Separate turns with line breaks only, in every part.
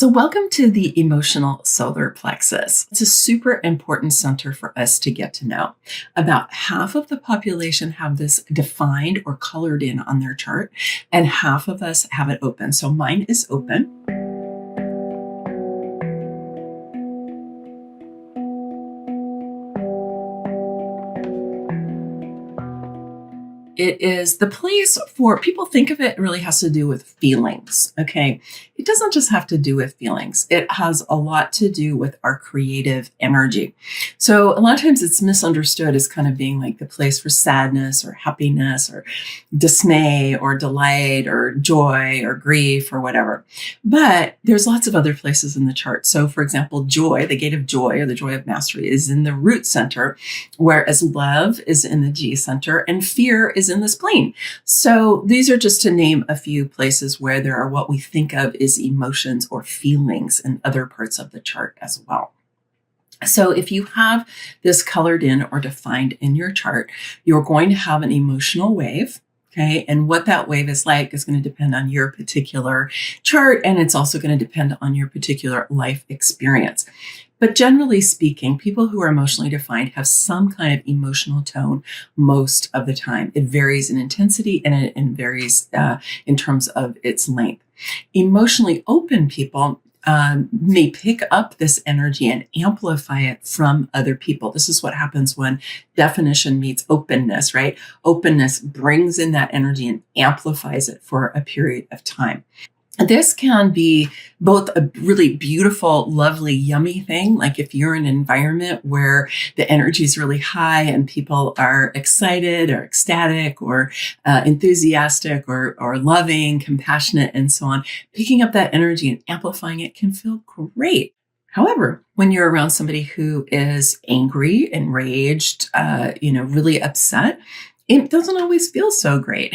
So welcome to the emotional solar plexus. It's a super important center for us to get to know. About half of the population have this defined or colored in on their chart, and half of us have it open. So mine is open. It is the place for people think of it really has to do with feelings. Okay. It doesn't just have to do with feelings. It has a lot to do with our creative energy. So a lot of times it's misunderstood as kind of being like the place for sadness or happiness or dismay or delight or joy or grief or whatever. But there's lots of other places in the chart. So for example, joy, the gate of joy or the joy of mastery is in the root center, whereas love is in the G center and fear is in the spleen. So these are just to name a few places where there are what we think of as emotions or feelings in other parts of the chart as well. So if you have this colored in or defined in your chart, you're going to have an emotional wave. Okay. And what that wave is like is going to depend on your particular chart. And it's also going to depend on your particular life experience. But generally speaking, people who are emotionally defined have some kind of emotional tone most of the time. It varies in intensity and it varies in terms of its length. Emotionally open people may pick up this energy and amplify it from other people. This is what happens when definition meets openness, right? Openness brings in that energy and amplifies it for a period of time. This can be both a really beautiful, lovely, yummy thing. Like if you're in an environment where the energy is really high and people are excited or ecstatic or enthusiastic or loving, compassionate, and so on, picking up that energy and amplifying it can feel great. However, when you're around somebody who is angry, enraged, really upset, it doesn't always feel so great.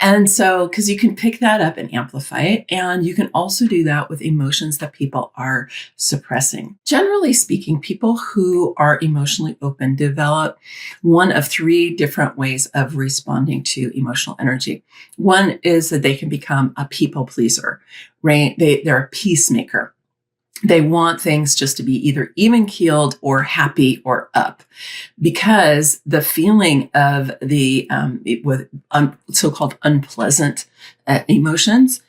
And so, because you can pick that up and amplify it, and you can also do that with emotions that people are suppressing. Generally speaking, people who are emotionally open develop one of three different ways of responding to emotional energy. One is that they can become a people pleaser, right? They're a peacemaker. They want things just to be either even keeled or happy or up, because the feeling of the so-called unpleasant emotions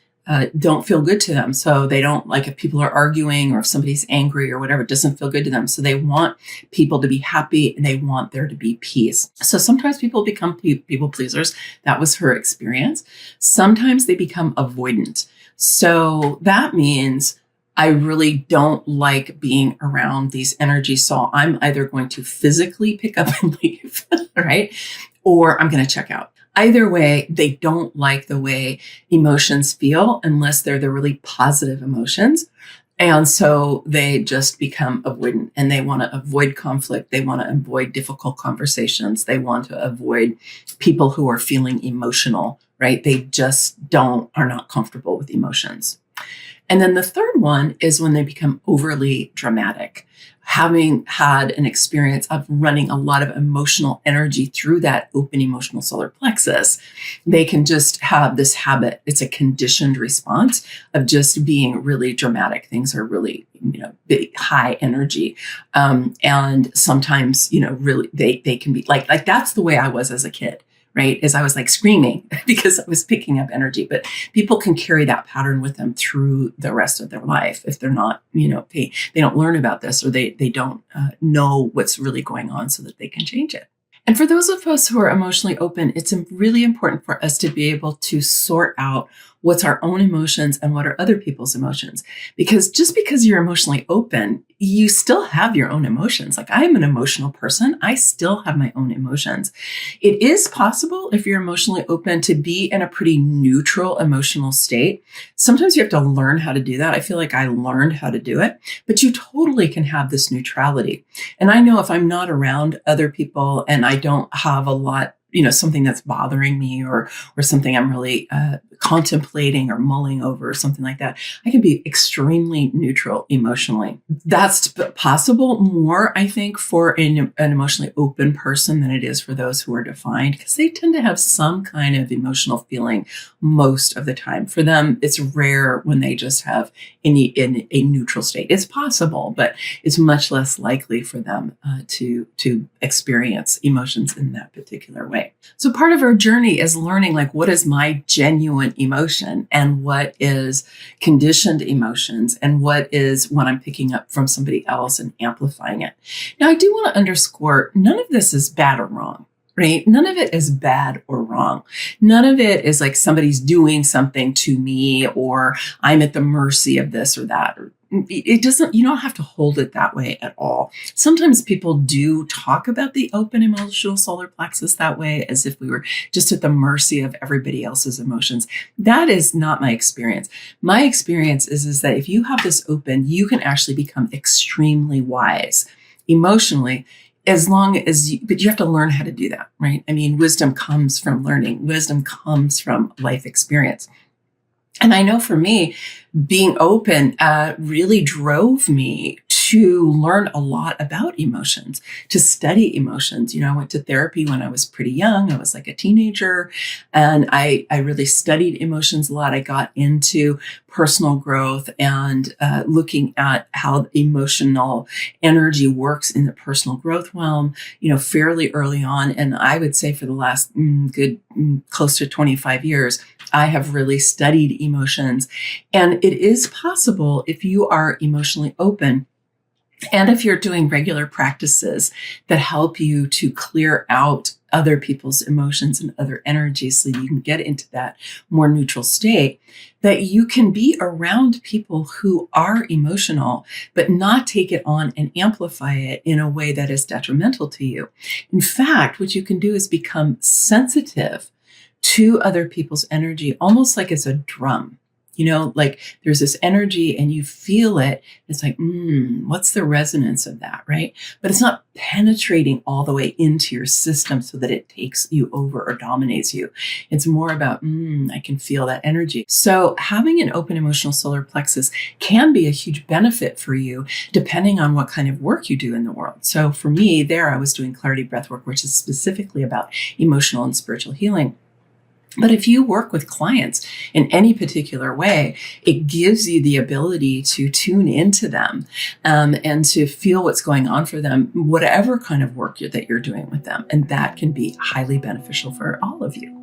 don't feel good to them. So they don't like if people are arguing or if somebody's angry or whatever, it doesn't feel good to them. So they want people to be happy and they want there to be peace. So sometimes people become people pleasers. That was her experience. Sometimes they become avoidant. So that means I really don't like being around these energies. So I'm either going to physically pick up and leave, right? Or I'm going to check out. Either way, they don't like the way emotions feel unless they're the really positive emotions. And so they just become avoidant and they want to avoid conflict. They want to avoid difficult conversations. They want to avoid people who are feeling emotional, right? They just are not comfortable with emotions. And then the third one is when they become overly dramatic. Having had an experience of running a lot of emotional energy through that open emotional solar plexus, they can just have this habit. It's a conditioned response of just being really dramatic. Things are really, big, high energy. And sometimes, really, they can be like that's the way I was as a kid. Right? As I was like screaming because I was picking up energy, but people can carry that pattern with them through the rest of their life. If they're not, they don't learn about this or they don't know what's really going on so that they can change it. And for those of us who are emotionally open, it's really important for us to be able to sort out what's our own emotions and what are other people's emotions. Because just because you're emotionally open, you still have your own emotions. Like I am an emotional person. I still have my own emotions. It is possible if you're emotionally open to be in a pretty neutral emotional state. Sometimes you have to learn how to do that. I feel like I learned how to do it, but you totally can have this neutrality. And I know if I'm not around other people and I don't have a lot something that's bothering me or something I'm really contemplating or mulling over or something like that, I can be extremely neutral emotionally. That's possible more, I think, for an emotionally open person than it is for those who are defined, because they tend to have some kind of emotional feeling most of the time. For them, it's rare when they just have in a neutral state. It's possible, but it's much less likely for them to experience emotions in that particular way. So part of our journey is learning, like, what is my genuine emotion and what is conditioned emotions and what is what I'm picking up from somebody else and amplifying it. Now, I do want to underscore, none of this is bad or wrong. Right? None of it is bad or wrong. None of it is like somebody's doing something to me or I'm at the mercy of this or that. It doesn't, you don't have to hold it that way at all. Sometimes people do talk about the open emotional solar plexus that way, as if we were just at the mercy of everybody else's emotions. That is not my experience. My experience is that if you have this open, you can actually become extremely wise emotionally, as long as but you have to learn how to do that, right? I mean, wisdom comes from learning. Wisdom comes from life experience. And I know for me, being open really drove me to learn a lot about emotions, to study emotions. I went to therapy when I was pretty young. I was like a teenager, and I really studied emotions a lot. I got into personal growth and looking at how emotional energy works in the personal growth realm, fairly early on. And I would say for the last close to 25 years, I have really studied emotions. And it is possible, if you are emotionally open, and if you're doing regular practices that help you to clear out other people's emotions and other energies so you can get into that more neutral state, that you can be around people who are emotional, but not take it on and amplify it in a way that is detrimental to you. In fact, what you can do is become sensitive to other people's energy, almost like it's a drum. Like there's this energy and you feel it. It's like, what's the resonance of that, right? But it's not penetrating all the way into your system so that it takes you over or dominates you. It's more about, I can feel that energy. So having an open emotional solar plexus can be a huge benefit for you, depending on what kind of work you do in the world. So for me, I was doing Clarity Breathwork, which is specifically about emotional and spiritual healing. But if you work with clients in any particular way, it gives you the ability to tune into them and to feel what's going on for them, whatever kind of work that you're doing with them. And that can be highly beneficial for all of you.